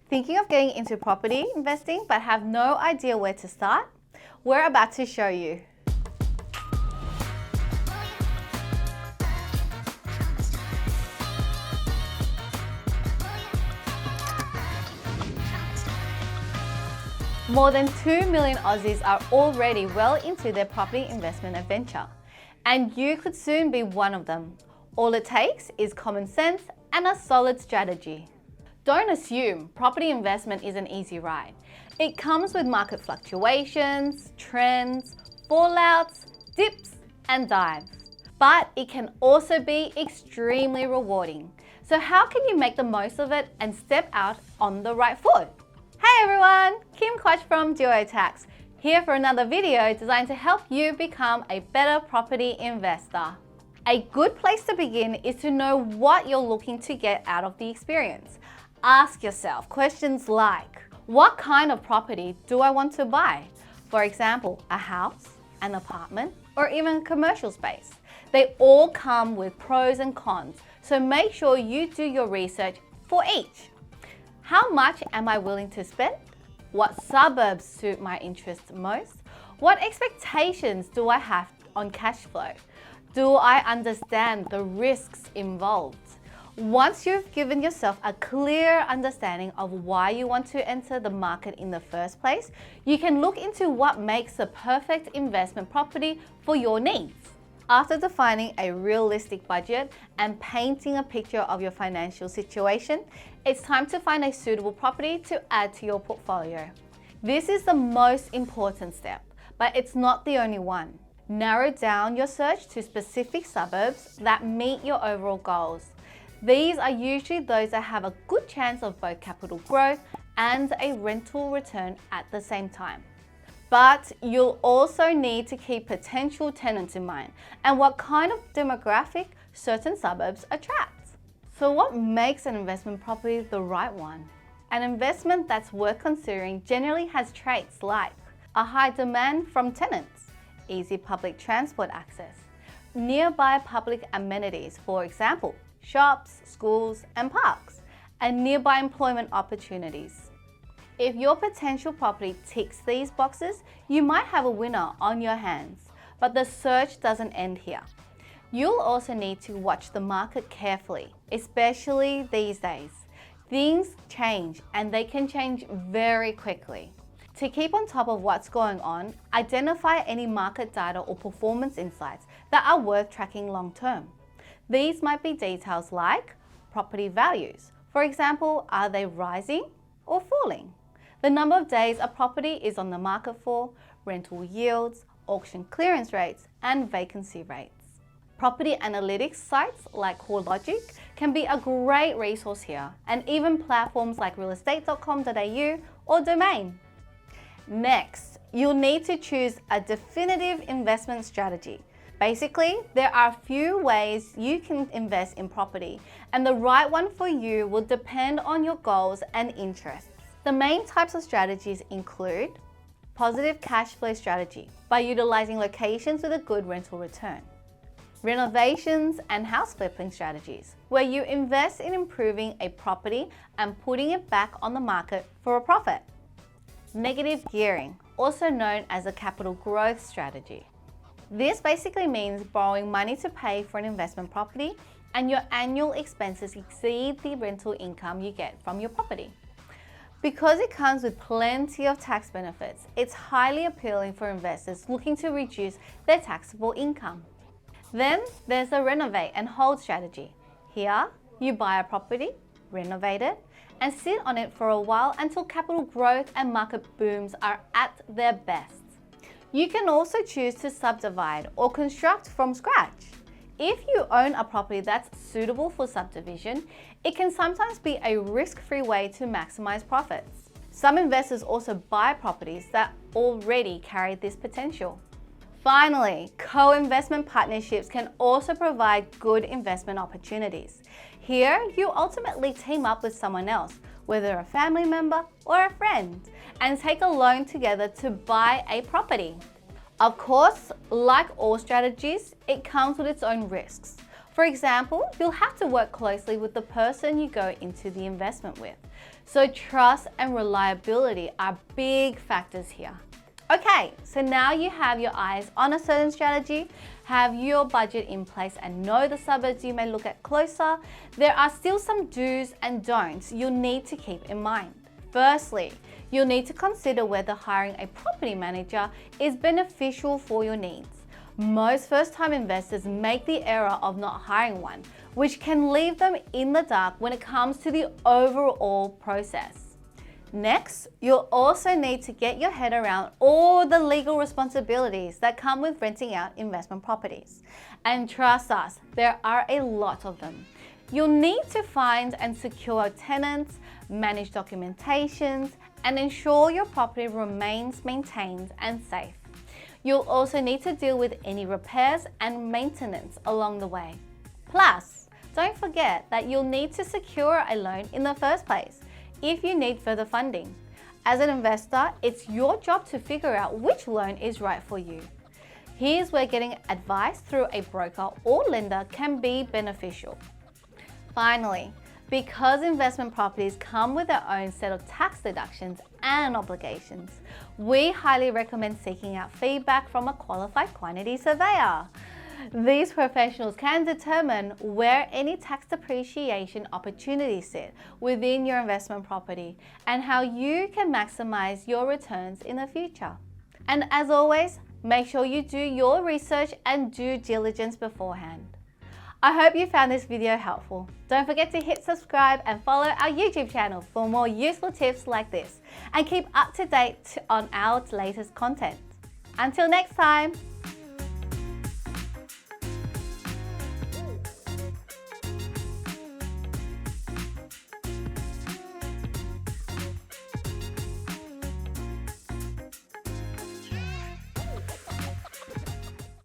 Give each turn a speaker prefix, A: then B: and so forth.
A: Thinking of getting into property investing but have no idea where to start? We're about to show you. More than 2 million Aussies are already well into their property investment adventure, and you could soon be one of them. All it takes is common sense and a solid strategy. Don't assume property investment is an easy ride. It comes with market fluctuations, trends, fallouts, dips and dives. But it can also be extremely rewarding. So how can you make the most of it and step out on the right foot? Hey everyone, Kim Koch from Tax, here for another video designed to help you become a better property investor. A good place to begin is to know what you're looking to get out of the experience. Ask yourself questions like, what kind of property do I want to buy? For example, a house, an apartment, or even commercial space. They all come with pros and cons, so make sure you do your research for each. How much am I willing to spend? What suburbs suit my interests most? What expectations do I have on cash flow? Do I understand the risks involved? Once you've given yourself a clear understanding of why you want to enter the market in the first place, you can look into what makes the perfect investment property for your needs. After defining a realistic budget and painting a picture of your financial situation, it's time to find a suitable property to add to your portfolio. This is the most important step, but it's not the only one. Narrow down your search to specific suburbs that meet your overall goals. These are usually those that have a good chance of both capital growth and a rental return at the same time. But you'll also need to keep potential tenants in mind and what kind of demographic certain suburbs attract. So what makes an investment property the right one? An investment that's worth considering generally has traits like a high demand from tenants, easy public transport access, nearby public amenities, for example, shops, schools, and parks, and nearby employment opportunities. If your potential property ticks these boxes, you might have a winner on your hands, but the search doesn't end here. You'll also need to watch the market carefully, especially these days. Things change and they can change very quickly. To keep on top of what's going on, identify any market data or performance insights that are worth tracking long term. These might be details like property values. For example, are they rising or falling? The number of days a property is on the market for, rental yields, auction clearance rates, and vacancy rates. Property analytics sites like CoreLogic can be a great resource here, and even platforms like realestate.com.au or Domain. Next, you'll need to choose a definitive investment strategy. Basically, there are a few ways you can invest in property, and the right one for you will depend on your goals and interests. The main types of strategies include positive cash flow strategy by utilizing locations with a good rental return, renovations and house flipping strategies where you invest in improving a property and putting it back on the market for a profit, negative gearing, also known as a capital growth strategy. This basically means borrowing money to pay for an investment property and your annual expenses exceed the rental income you get from your property. Because it comes with plenty of tax benefits, it's highly appealing for investors looking to reduce their taxable income. Then there's the renovate and hold strategy. Here, you buy a property, renovate it, and sit on it for a while until capital growth and market booms are at their best. You can also choose to subdivide or construct from scratch. If you own a property that's suitable for subdivision, it can sometimes be a risk-free way to maximize profits. Some investors also buy properties that already carry this potential. Finally, co-investment partnerships can also provide good investment opportunities. Here, you ultimately team up with someone else, whether a family member or a friend, and take a loan together to buy a property. Of course, like all strategies, it comes with its own risks. For example, you'll have to work closely with the person you go into the investment with. So trust and reliability are big factors here. Okay, so now you have your eyes on a certain strategy, have your budget in place and know the suburbs you may look at closer, there are still some do's and don'ts you'll need to keep in mind. Firstly, you'll need to consider whether hiring a property manager is beneficial for your needs. Most first-time investors make the error of not hiring one, which can leave them in the dark when it comes to the overall process. Next, you'll also need to get your head around all the legal responsibilities that come with renting out investment properties. And trust us, there are a lot of them. You'll need to find and secure tenants, manage documentations, and ensure your property remains maintained and safe. You'll also need to deal with any repairs and maintenance along the way. Plus, don't forget that you'll need to secure a loan in the first place if you need further funding. As an investor, it's your job to figure out which loan is right for you. Here's where getting advice through a broker or lender can be beneficial. Finally, because investment properties come with their own set of tax deductions and obligations, we highly recommend seeking out feedback from a qualified quantity surveyor. These professionals can determine where any tax depreciation opportunities sit within your investment property and how you can maximize your returns in the future. And as always, make sure you do your research and due diligence beforehand. I hope you found this video helpful. Don't forget to hit subscribe and follow our YouTube channel for more useful tips like this, and keep up to date on our latest content. Until next time.